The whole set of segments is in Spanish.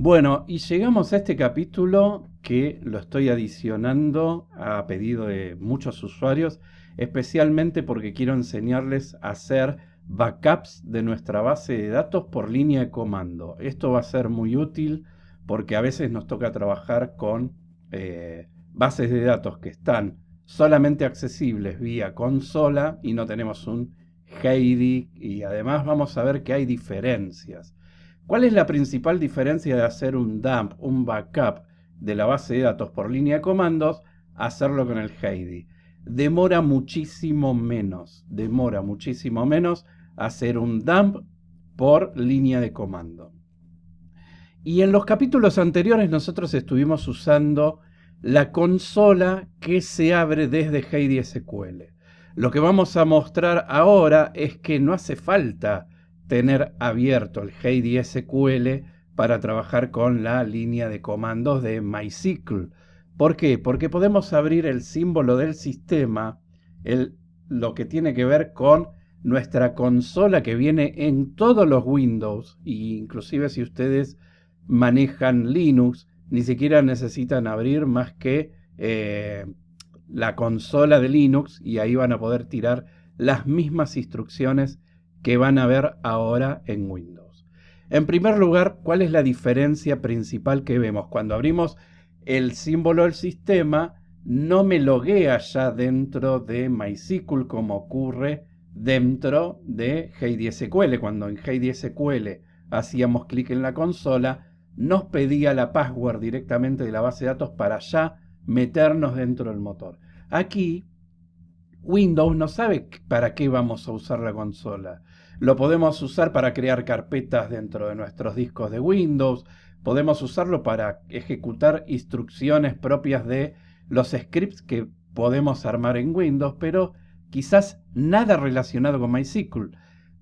Bueno, y llegamos a este capítulo que lo estoy adicionando a pedido de muchos usuarios, especialmente porque quiero enseñarles a hacer backups de nuestra base de datos por línea de comando. Esto va a ser muy útil porque a veces nos toca trabajar con bases de datos que están solamente accesibles vía consola y no tenemos un Heidi, y además vamos a ver que hay diferencias. ¿Cuál es la principal diferencia de hacer un dump, un backup de la base de datos por línea de comandos, a hacerlo con el Heidi? Demora muchísimo menos hacer un dump por línea de comando. Y en los capítulos anteriores nosotros estuvimos usando la consola que se abre desde Heidi SQL. Lo que vamos a mostrar ahora es que no hace falta tener abierto el Heidi SQL para trabajar con la línea de comandos de MySQL. ¿Por qué? Porque podemos abrir el símbolo del sistema, lo que tiene que ver con nuestra consola que viene en todos los Windows, e inclusive si ustedes manejan Linux, ni siquiera necesitan abrir más que la consola de Linux y ahí van a poder tirar las mismas instrucciones que van a ver ahora en Windows. En primer lugar, ¿cuál es la diferencia principal que vemos? Cuando abrimos el símbolo del sistema, no me loguea ya dentro de MySQL como ocurre dentro de Heidi SQL. Cuando en Heidi SQL hacíamos clic en la consola, nos pedía la password directamente de la base de datos para ya meternos dentro del motor. Aquí Windows no sabe para qué vamos a usar la consola. Lo podemos usar para crear carpetas dentro de nuestros discos de Windows. Podemos usarlo para ejecutar instrucciones propias de los scripts que podemos armar en Windows, pero quizás nada relacionado con MySQL.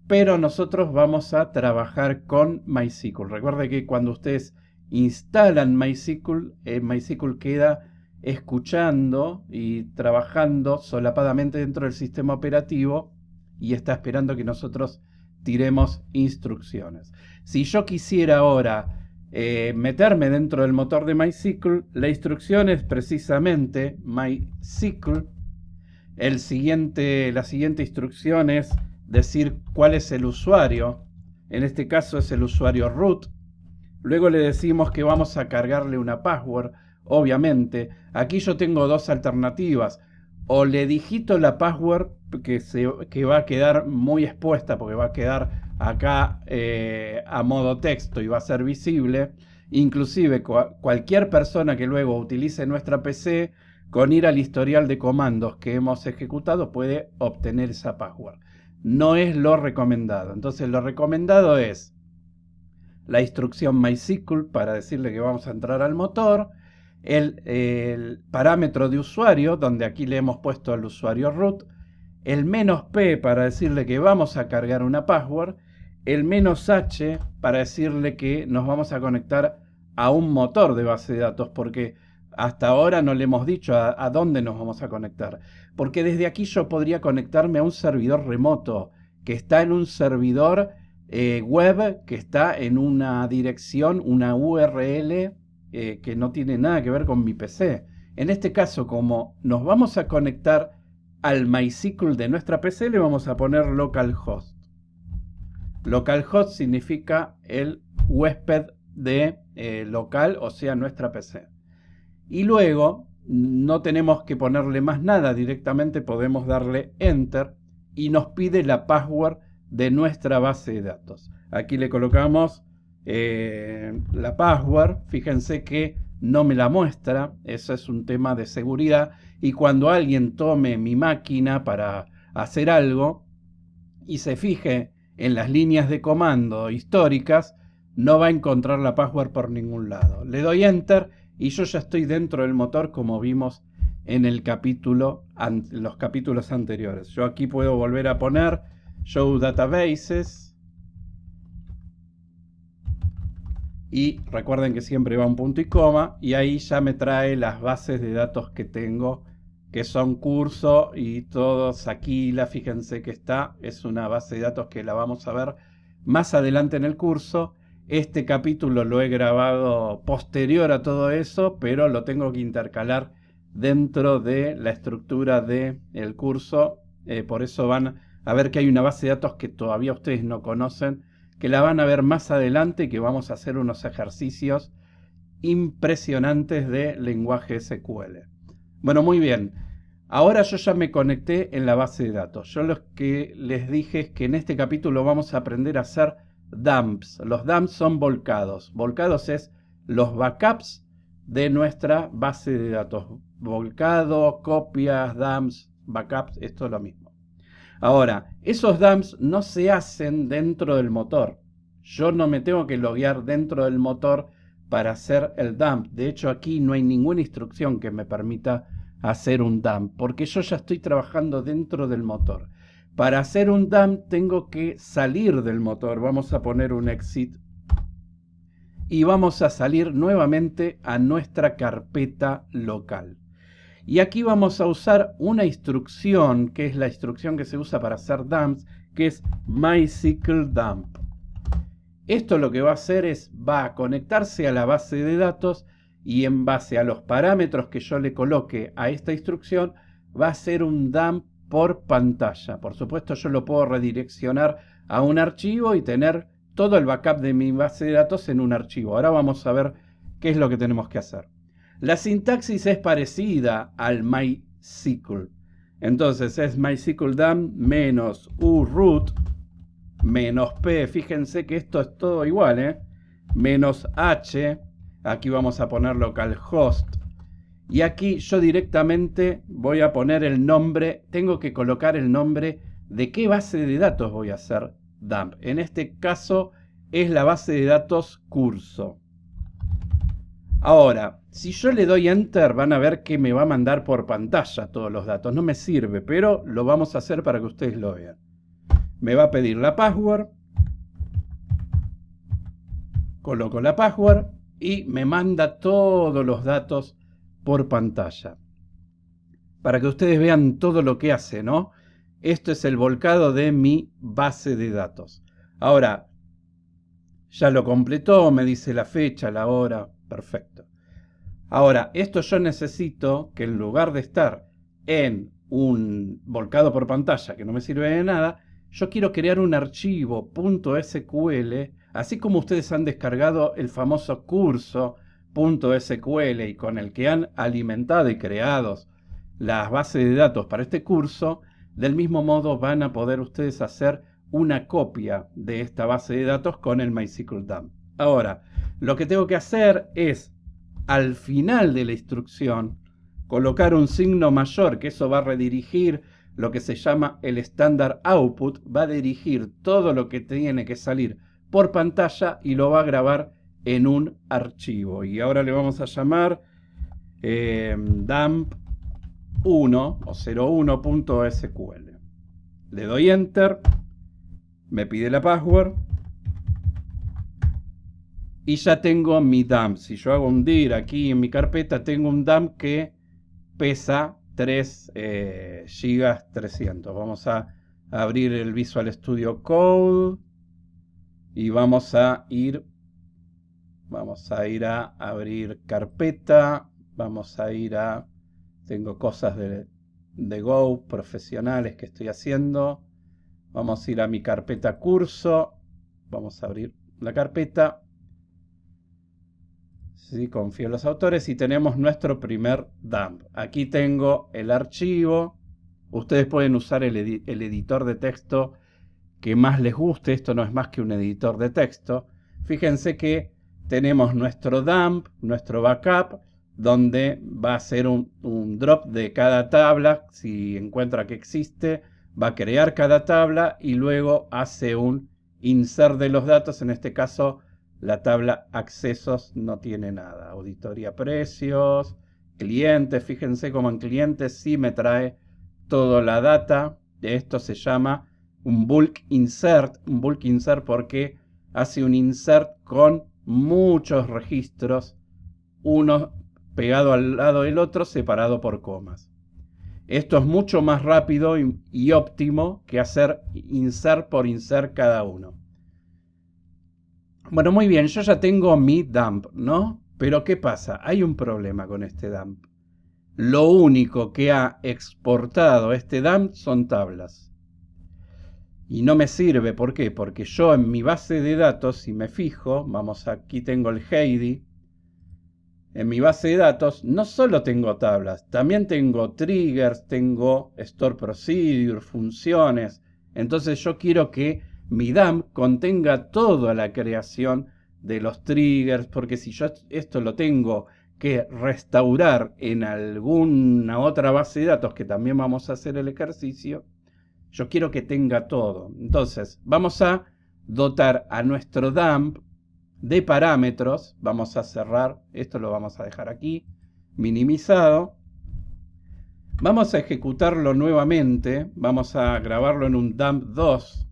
Pero nosotros vamos a trabajar con MySQL. Recuerde que cuando ustedes instalan MySQL, MySQL queda escuchando y trabajando solapadamente dentro del sistema operativo y está esperando que nosotros tiremos instrucciones. Si yo quisiera ahora meterme dentro del motor de MySQL, la instrucción es precisamente MySQL. La siguiente instrucción es decir cuál es el usuario. En este caso es el usuario root. Luego le decimos que vamos a cargarle una password. Obviamente, aquí yo tengo dos alternativas. O le digito la password que va a quedar muy expuesta porque va a quedar acá a modo texto y va a ser visible. Inclusive cualquier persona que luego utilice nuestra PC, con ir al historial de comandos que hemos ejecutado, puede obtener esa password. No es lo recomendado. Entonces lo recomendado es la instrucción MySQL para decirle que vamos a entrar al motor, el parámetro de usuario, donde aquí le hemos puesto al usuario root, el "-p" para decirle que vamos a cargar una password, el "-h" para decirle que nos vamos a conectar a un motor de base de datos, porque hasta ahora no le hemos dicho a dónde nos vamos a conectar. Porque desde aquí yo podría conectarme a un servidor remoto, que está en un servidor web, que está en una dirección, una URL que no tiene nada que ver con mi PC. En este caso, como nos vamos a conectar al MySQL de nuestra PC, le vamos a poner localhost. Localhost significa el huésped de local, o sea, nuestra PC. Y luego no tenemos que ponerle más nada, directamente podemos darle Enter y nos pide la password de nuestra base de datos. Aquí le colocamos la password. Fíjense que no me la muestra, eso es un tema de seguridad, y cuando alguien tome mi máquina para hacer algo y se fije en las líneas de comando históricas, no va a encontrar la password por ningún lado. Le doy Enter y yo ya estoy dentro del motor, como vimos en los capítulos anteriores. Yo aquí puedo volver a poner Show Databases. Y recuerden que siempre va un punto y coma. Y ahí ya me trae las bases de datos que tengo, que son curso y todos aquí. Fíjense que es una base de datos que la vamos a ver más adelante en el curso. Este capítulo lo he grabado posterior a todo eso, pero lo tengo que intercalar dentro de la estructura del curso. Por eso van a ver que hay una base de datos que todavía ustedes no conocen, que la van a ver más adelante y que vamos a hacer unos ejercicios impresionantes de lenguaje SQL. Bueno, muy bien. Ahora yo ya me conecté en la base de datos. Yo lo que les dije es que en este capítulo vamos a aprender a hacer dumps. Los dumps son volcados. Volcados es los backups de nuestra base de datos. Volcado, copias, dumps, backups, esto es lo mismo. Ahora, esos dumps no se hacen dentro del motor. Yo no me tengo que loguear dentro del motor para hacer el dump. De hecho, aquí no hay ninguna instrucción que me permita hacer un dump, porque yo ya estoy trabajando dentro del motor. Para hacer un dump tengo que salir del motor. Vamos a poner un exit y vamos a salir nuevamente a nuestra carpeta local. Y aquí vamos a usar una instrucción, que es la instrucción que se usa para hacer dumps, que es MySQL dump. Esto lo que va a hacer es, va a conectarse a la base de datos y en base a los parámetros que yo le coloque a esta instrucción, va a hacer un dump por pantalla. Por supuesto, yo lo puedo redireccionar a un archivo y tener todo el backup de mi base de datos en un archivo. Ahora vamos a ver qué es lo que tenemos que hacer. La sintaxis es parecida al MySQL. Entonces es MySQL dump menos uroot menos p. Fíjense que esto es todo igual, menos h. Aquí vamos a poner localhost. Y aquí yo directamente voy a poner el nombre. Tengo que colocar el nombre de qué base de datos voy a hacer dump. En este caso es la base de datos curso. Ahora, si yo le doy Enter, van a ver que me va a mandar por pantalla todos los datos. No me sirve, pero lo vamos a hacer para que ustedes lo vean. Me va a pedir la password. Coloco la password y me manda todos los datos por pantalla. Para que ustedes vean todo lo que hace, ¿no? Esto es el volcado de mi base de datos. Ahora, ya lo completó, me dice la fecha, la hora. Perfecto. Ahora, esto yo necesito que en lugar de estar en un volcado por pantalla que no me sirve de nada, yo quiero crear un archivo .sql, así como ustedes han descargado el famoso curso .sql y con el que han alimentado y creado las bases de datos para este curso, del mismo modo van a poder ustedes hacer una copia de esta base de datos con el MySQL dump. Ahora, lo que tengo que hacer es, al final de la instrucción, colocar un signo mayor, que eso va a redirigir lo que se llama el standard output, va a dirigir todo lo que tiene que salir por pantalla y lo va a grabar en un archivo. Y ahora le vamos a llamar dump 1 o 01.sql. Le doy Enter, me pide la password y ya tengo mi dump. Si yo hago un dir aquí en mi carpeta, tengo un dump que pesa 3 GB 300. Vamos a abrir el Visual Studio Code y vamos a ir a abrir carpeta. Vamos a ir a, tengo cosas de Go profesionales que estoy haciendo. Vamos a ir a mi carpeta curso. Vamos a abrir la carpeta. Sí, confío en los autores y tenemos nuestro primer dump. Aquí tengo el archivo. Ustedes pueden usar el editor de texto que más les guste. Esto no es más que un editor de texto. Fíjense que tenemos nuestro dump, nuestro backup, donde va a hacer un drop de cada tabla. Si encuentra que existe, va a crear cada tabla y luego hace un insert de los datos. En este caso, la tabla accesos no tiene nada. Auditoría precios, clientes. Fíjense como en clientes sí me trae toda la data. Esto se llama un bulk insert. Un bulk insert porque hace un insert con muchos registros, uno pegado al lado del otro, separado por comas. Esto es mucho más rápido y óptimo que hacer insert por insert cada uno. Bueno, muy bien, yo ya tengo mi dump, ¿no? Pero ¿qué pasa? Hay un problema con este dump. Lo único que ha exportado este dump son tablas. Y no me sirve, ¿por qué? Porque yo en mi base de datos, si me fijo, vamos, aquí tengo el Heidi. En mi base de datos no solo tengo tablas, también tengo triggers, tengo store procedure, funciones. Entonces yo quiero que mi dump contenga toda la creación de los triggers, porque si yo esto lo tengo que restaurar en alguna otra base de datos que también vamos a hacer el ejercicio, yo quiero que tenga todo. Entonces vamos a dotar a nuestro dump de parámetros. Vamos a cerrar, esto lo vamos a dejar aquí, minimizado. Vamos a ejecutarlo nuevamente, vamos a grabarlo en un dump 2,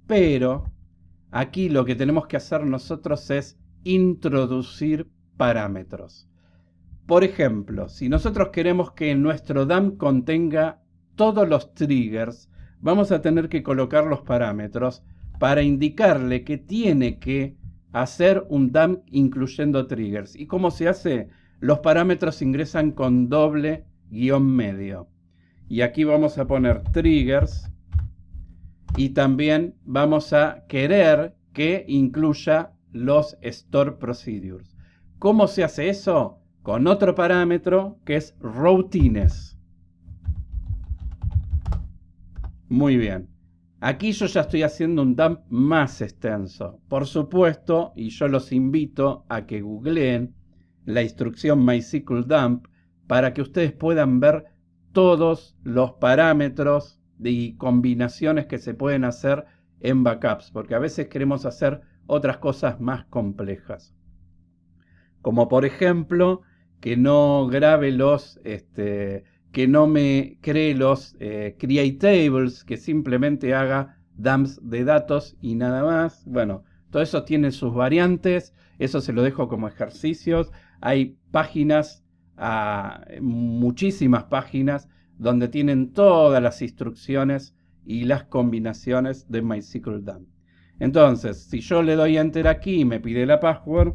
pero aquí lo que tenemos que hacer nosotros es introducir parámetros. Por ejemplo, si nosotros queremos que nuestro dump contenga todos los triggers, vamos a tener que colocar los parámetros para indicarle que tiene que hacer un dump incluyendo triggers. ¿Y cómo se hace? Los parámetros ingresan con doble guión medio. Y aquí vamos a poner triggers y también vamos a querer que incluya los store procedures. ¿Cómo se hace eso? Con otro parámetro que es routines. Muy bien. Aquí yo ya estoy haciendo un dump más extenso. Por supuesto, y yo los invito a que googleen la instrucción MySQL dump para que ustedes puedan ver todos los parámetros y combinaciones que se pueden hacer en backups, porque a veces queremos hacer otras cosas más complejas. Como por ejemplo, que no grabe los, que no me cree los create tables, que simplemente haga dumps de datos y nada más. Bueno, todo eso tiene sus variantes, eso se lo dejo como ejercicios. Hay páginas, muchísimas páginas, donde tienen todas las instrucciones y las combinaciones de MySQL dump. Entonces, si yo le doy enter aquí y me pide la password,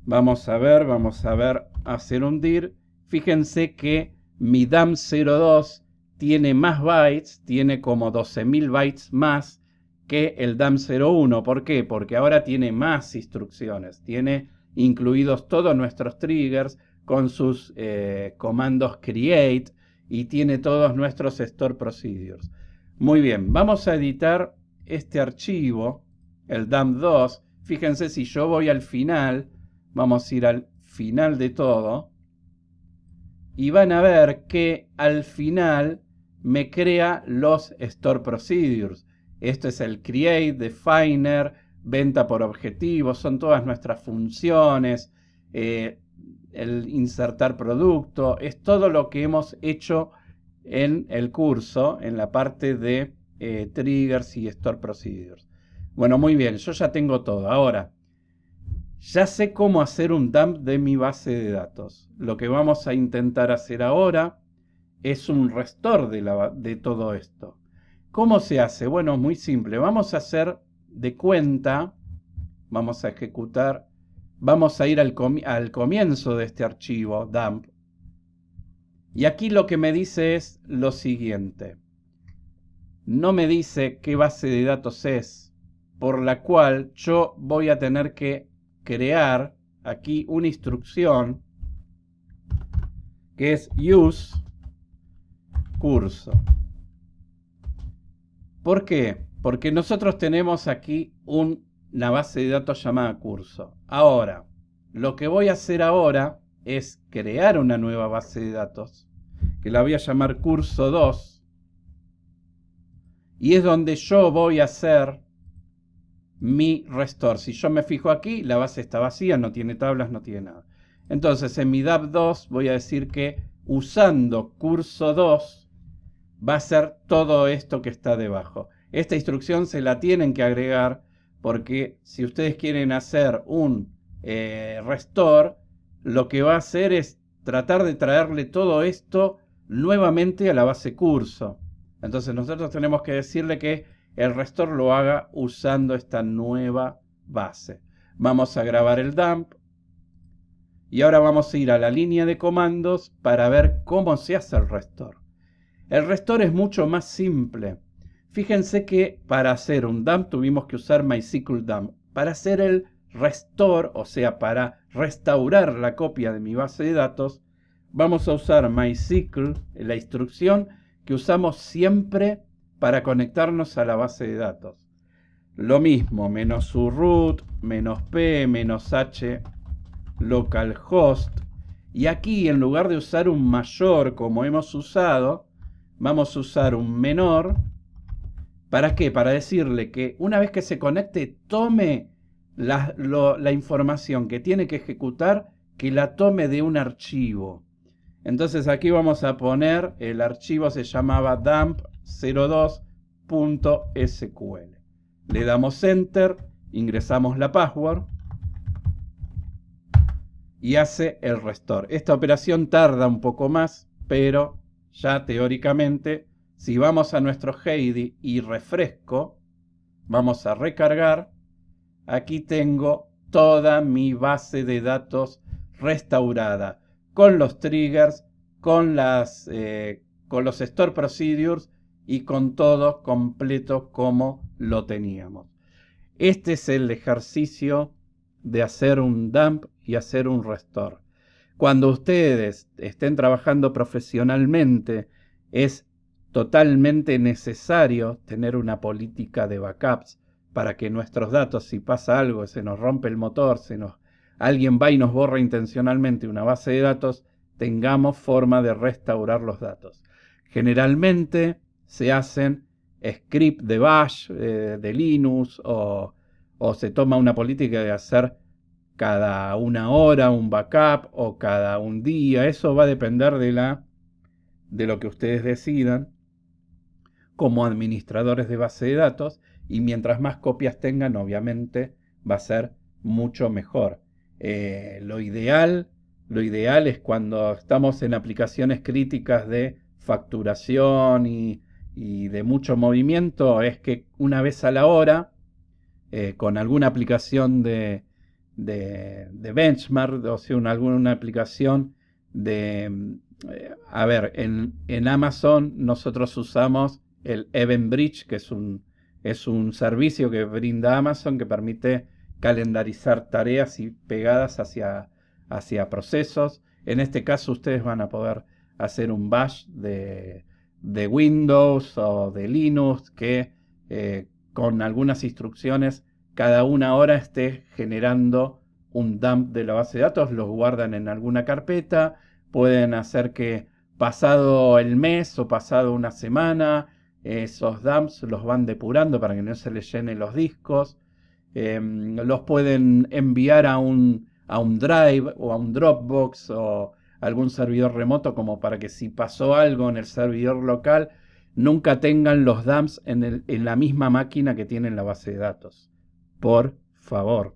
vamos a ver, hacer un dir. Fíjense que mi dump02 tiene más bytes, tiene como 12.000 bytes más que el dump01. ¿Por qué? Porque ahora tiene más instrucciones, tiene incluidos todos nuestros triggers con sus comandos create y tiene todos nuestros store procedures. Muy bien, vamos a editar este archivo, el dump2. Fíjense, si yo voy al final, vamos a ir al final de todo y van a ver que al final me crea los store procedures. Esto es el create, definer, venta por objetivos, son todas nuestras funciones, el insertar producto, es todo lo que hemos hecho en el curso, en la parte de triggers y store procedures. Bueno, muy bien, yo ya tengo todo. Ahora, ya sé cómo hacer un dump de mi base de datos. Lo que vamos a intentar hacer ahora es un restore de todo esto. ¿Cómo se hace? Bueno, muy simple. Vamos a hacer de cuenta, vamos a ejecutar, vamos a ir al comienzo de este archivo, dump. Y aquí lo que me dice es lo siguiente. No me dice qué base de datos es, por la cual yo voy a tener que crear aquí una instrucción que es use curso. ¿Por qué? Porque nosotros tenemos aquí una base de datos llamada curso. Ahora, lo que voy a hacer ahora es crear una nueva base de datos que la voy a llamar curso 2 y es donde yo voy a hacer mi restore. Si yo me fijo aquí, la base está vacía, no tiene tablas, no tiene nada. Entonces en mi dump2 voy a decir que usando curso 2 va a ser todo esto que está debajo. Esta instrucción se la tienen que agregar porque si ustedes quieren hacer un restore, lo que va a hacer es tratar de traerle todo esto nuevamente a la base curso. Entonces nosotros tenemos que decirle que el restore lo haga usando esta nueva base. Vamos a grabar el dump y ahora vamos a ir a la línea de comandos para ver cómo se hace el restore. El restore es mucho más simple. Fíjense que para hacer un dump tuvimos que usar MySQL dump. Para hacer el restore, o sea, para restaurar la copia de mi base de datos, vamos a usar MySQL, la instrucción que usamos siempre para conectarnos a la base de datos. Lo mismo, -u root, -p, -h, localhost. Y aquí, en lugar de usar un mayor como hemos usado, vamos a usar un menor. ¿Para qué? Para decirle que una vez que se conecte, tome la información que tiene que ejecutar, que la tome de un archivo. Entonces aquí vamos a poner, el archivo se llamaba dump02.sql. Le damos Enter, ingresamos la password y hace el restore. Esta operación tarda un poco más, pero ya teóricamente, si vamos a nuestro Heidi y refresco, vamos a recargar, aquí tengo toda mi base de datos restaurada, con los triggers, con los store procedures y con todo completo como lo teníamos. Este es el ejercicio de hacer un dump y hacer un restore. Cuando ustedes estén trabajando profesionalmente, es totalmente necesario tener una política de backups para que nuestros datos, si pasa algo, se nos rompe el motor, alguien va y nos borra intencionalmente una base de datos, tengamos forma de restaurar los datos. Generalmente se hacen scripts de bash, de Linux, o se toma una política de hacer cada una hora un backup o cada un día. Eso va a depender de lo que ustedes decidan como administradores de base de datos, y mientras más copias tengan, obviamente va a ser mucho mejor. Lo ideal es cuando estamos en aplicaciones críticas de facturación y de mucho movimiento, es que una vez a la hora, con alguna aplicación de benchmark, o sea, alguna aplicación de... en Amazon nosotros usamos el Event Bridge, que es un servicio que brinda Amazon que permite calendarizar tareas y pegadas hacia procesos. En este caso ustedes van a poder hacer un bash de Windows o de Linux que con algunas instrucciones cada una hora esté generando un dump de la base de datos, los guardan en alguna carpeta, pueden hacer que pasado el mes o pasado una semana, esos dumps los van depurando para que no se les llenen los discos, los pueden enviar a un Drive o a un Dropbox o algún servidor remoto, como para que si pasó algo en el servidor local, nunca tengan los dumps en la misma máquina que tienen la base de datos. Por favor.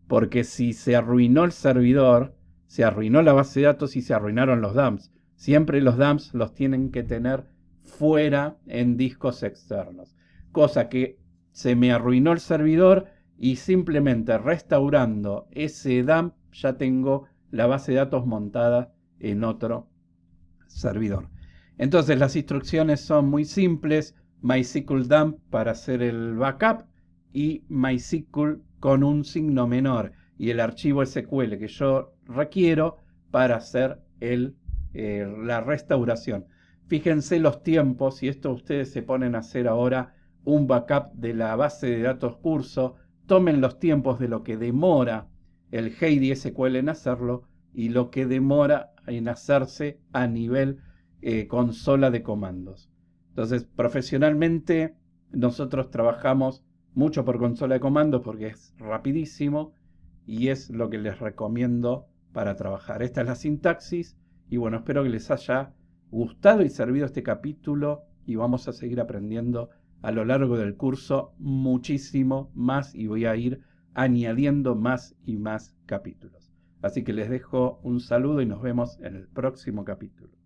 Porque si se arruinó el servidor, se arruinó la base de datos y se arruinaron los dumps. Siempre los dumps los tienen que tener fuera en discos externos. Cosa que se me arruinó el servidor y simplemente restaurando ese dump ya tengo la base de datos montada en otro servidor. Entonces las instrucciones son muy simples. MySQL dump para hacer el backup y MySQL con un signo menor y el archivo SQL que yo requiero para hacer la restauración. Fíjense los tiempos, y esto ustedes se ponen a hacer ahora un backup de la base de datos curso, tomen los tiempos de lo que demora el Heidi SQL en hacerlo y lo que demora en hacerse a nivel consola de comandos. Entonces, profesionalmente nosotros trabajamos mucho por consola de comandos porque es rapidísimo y es lo que les recomiendo para trabajar. Esta es la sintaxis y bueno, espero que les haya gustado y servido este capítulo y vamos a seguir aprendiendo a lo largo del curso muchísimo más y voy a ir añadiendo más y más capítulos. Así que les dejo un saludo y nos vemos en el próximo capítulo.